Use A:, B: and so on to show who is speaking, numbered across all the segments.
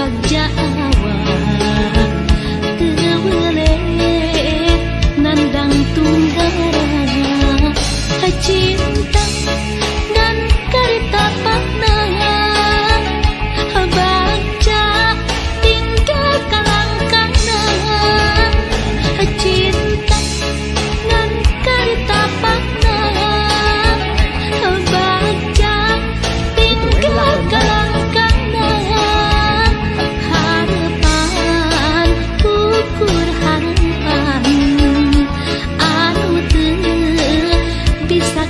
A: bagja awak teu boleh nandang tunggara cinta ngan karita pakna bagja tinggal kalangkana cinta ngan karita pakna bagja tinggal kalangkana harapan ukur harapan anu teu bisa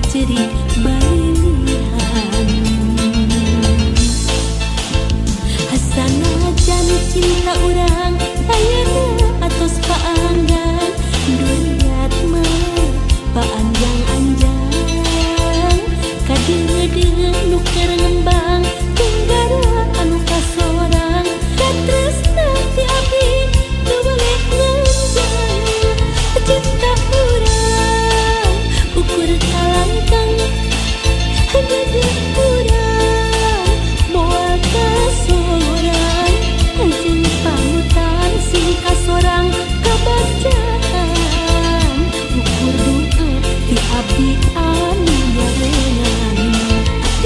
A: cerik balilihan. Sanajan cinta urang ayeuna atos paanggan duriat mah paanjang-anjang kadeudeung nu keur ngembang tunggara anu kasorang katresna ti abdi teu boleh nganjang cinta urang ukur kalangkang hade urang moal kasorang jeung panutan sing kasorang kabacaan ukur doa ti abdi anu nyarengan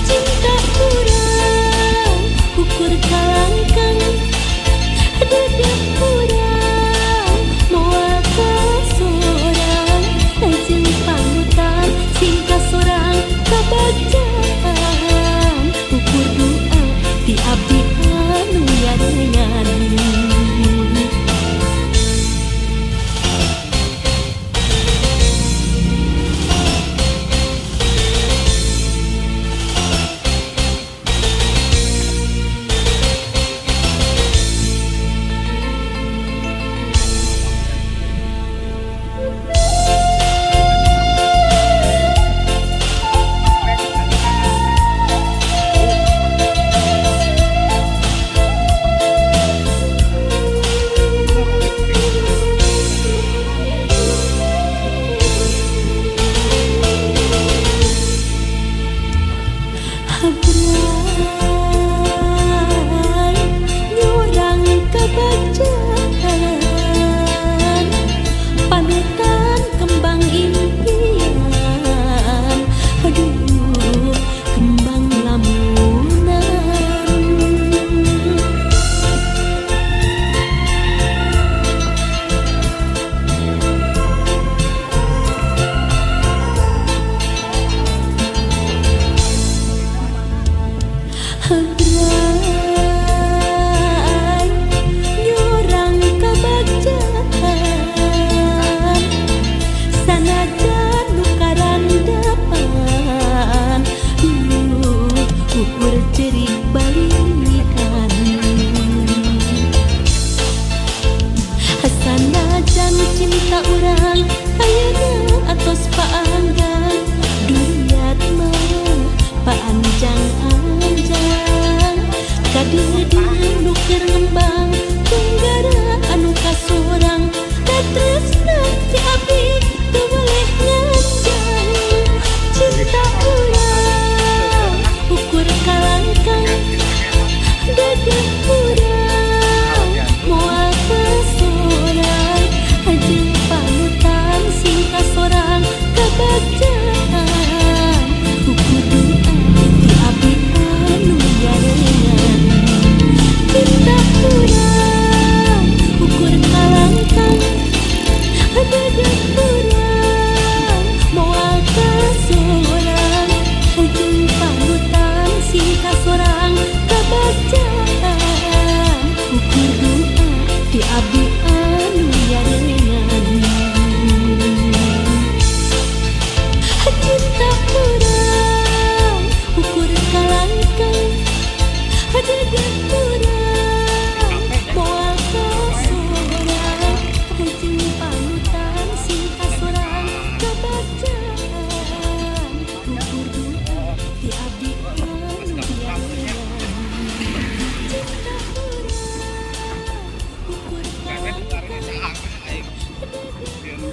A: cinta urang ukur kalangkang hade urang moal kasorang jeung panutan sing kasorang kabacaan ukur doa ti abdi anu nyarengan. Cinta urang ayeuna atos paanggan duriat mah paanjang-anjang kadeudeung nu keur ngembang tunggara anu kasorang katresna ti abdi teu boleh nganjang cinta urang ukur kalangkang dade urang moal kasorang jeung panutan sing kasorang kabacaan ukur doa ti abdi anu nyarengan cinta urang ukur kalangkang hade urang moal kasorang jeung panutan sing kasorang kabacaan ukur doa ti abdi anu nyarengan cinta urang ukur kalangkang hade urang moal kasorang jeung panutan sing kasorang kabacaan ukur doa ti abdi anu nyarengan cinta urang ukur kalangkang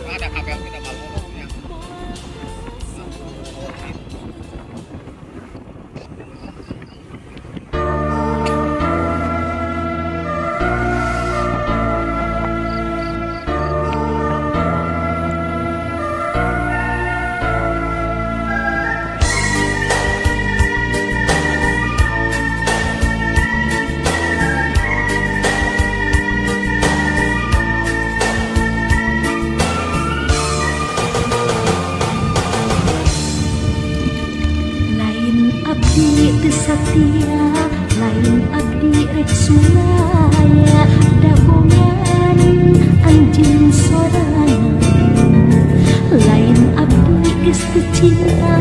B: ada kabel kita malu.
A: Teu satia lain abdi rek sunaya dabongan anjeun sorangan lain abdi geus teu cinta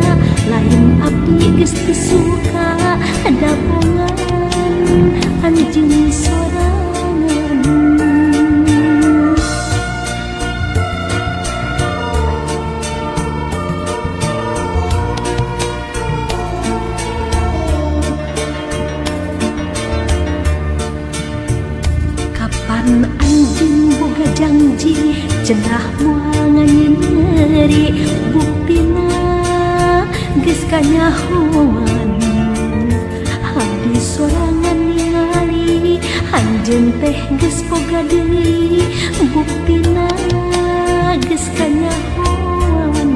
A: janji cenah moal nganyeri buktina geus kanyahoan abdi sorangan ningali anjeun teh geus boga deui buktina geus kanyahoan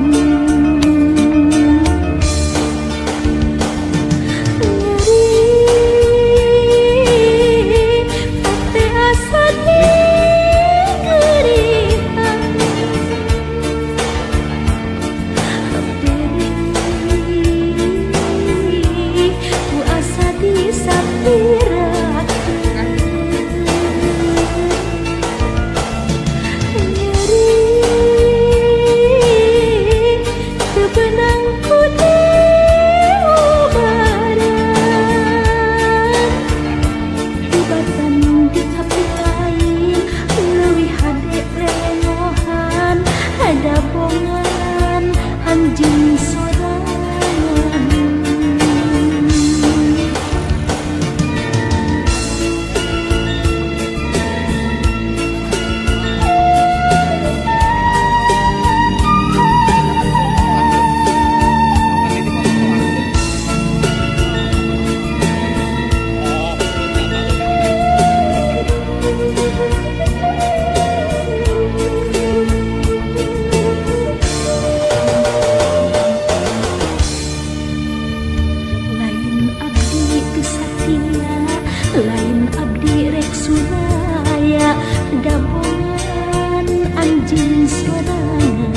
A: lain abdi rek suraya dabongan anjing sorangan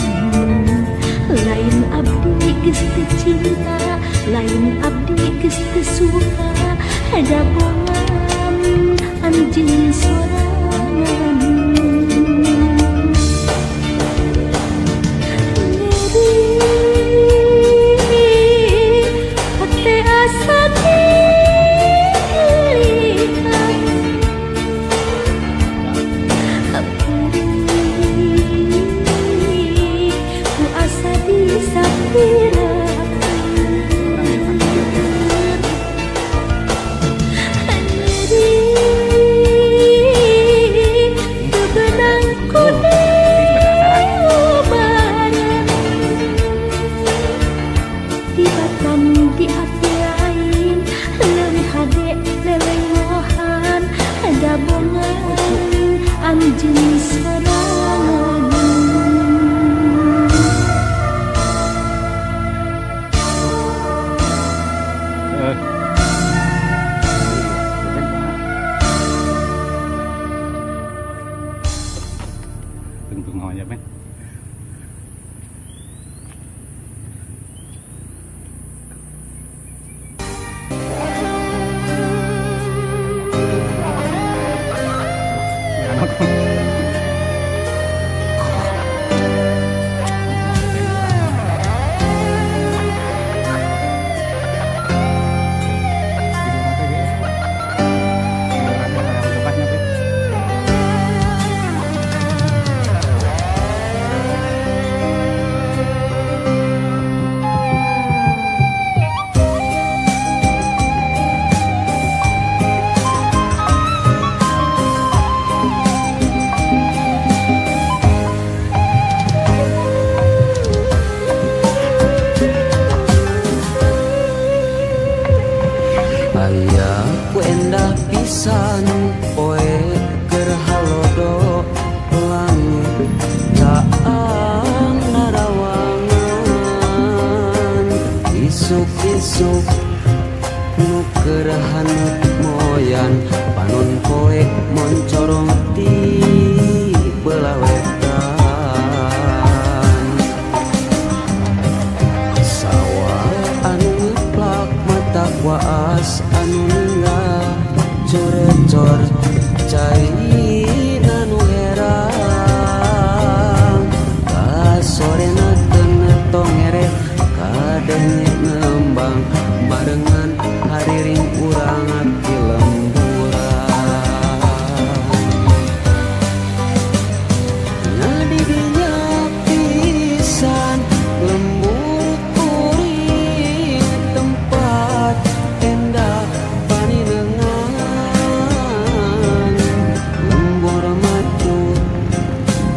A: lain abdi geus teu cinta lain abdi geus teu suka dabongan anjing sorangan hate asa di api lain leuwih hade lelengohan dabongan anjeun sorangan
B: tunggu aja men.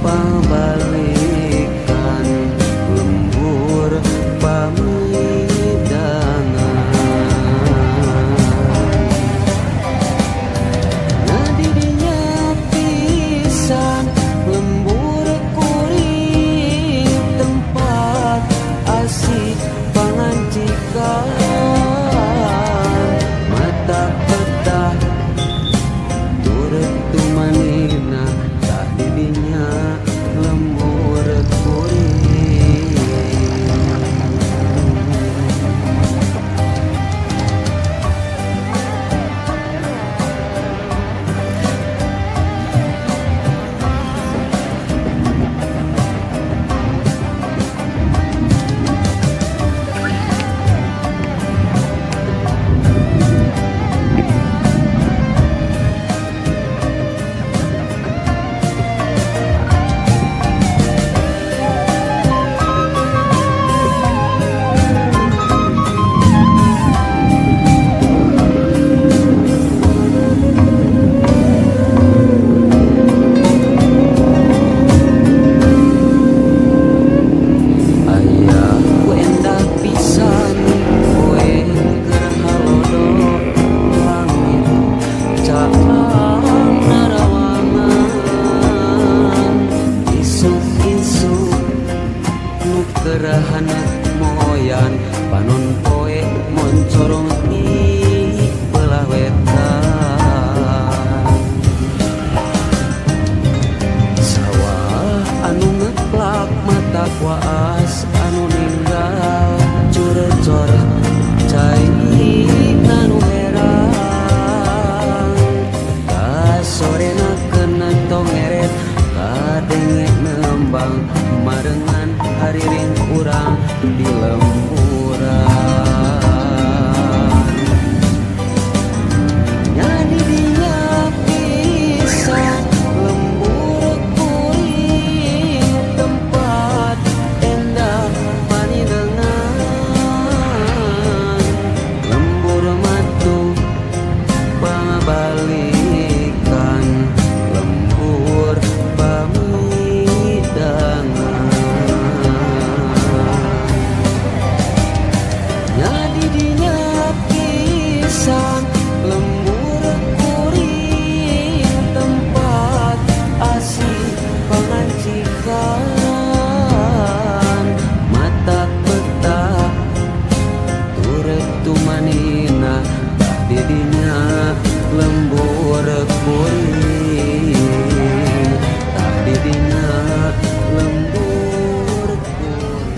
C: pabalikan lembur pamidangan nadidinya pisan lembur kuring tempat asik pangancikan mata petah turut tumanina tah didinya lembur kuring gerahana moyan panon poe moncorong di belah wetan sawah anu ngeplak mata kuas anu ninggal curecor cai anu herang kasorena kena tongeret kadenge nembang marengan hariring urang di lemburan nyanyi dinya pisan lembur kuring tempat endah paninengan lembur matu pangabalikan lembur pamidangan lembur kuring tempat asik pangancikan mata petah turut tumanina tah didinya lembur kuring tah didinya lembur kuring.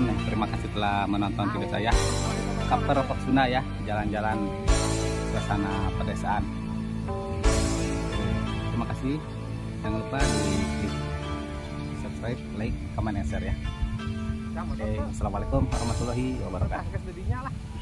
B: semuanya. Terima kasih telah menonton video saya. Kaper Poksuna ya, jalan-jalan suasana pedesaan. Terima kasih. Jangan lupa di klik subscribe, like, comment, and share ya. Oke, assalamualaikum warahmatullahi wabarakatuh.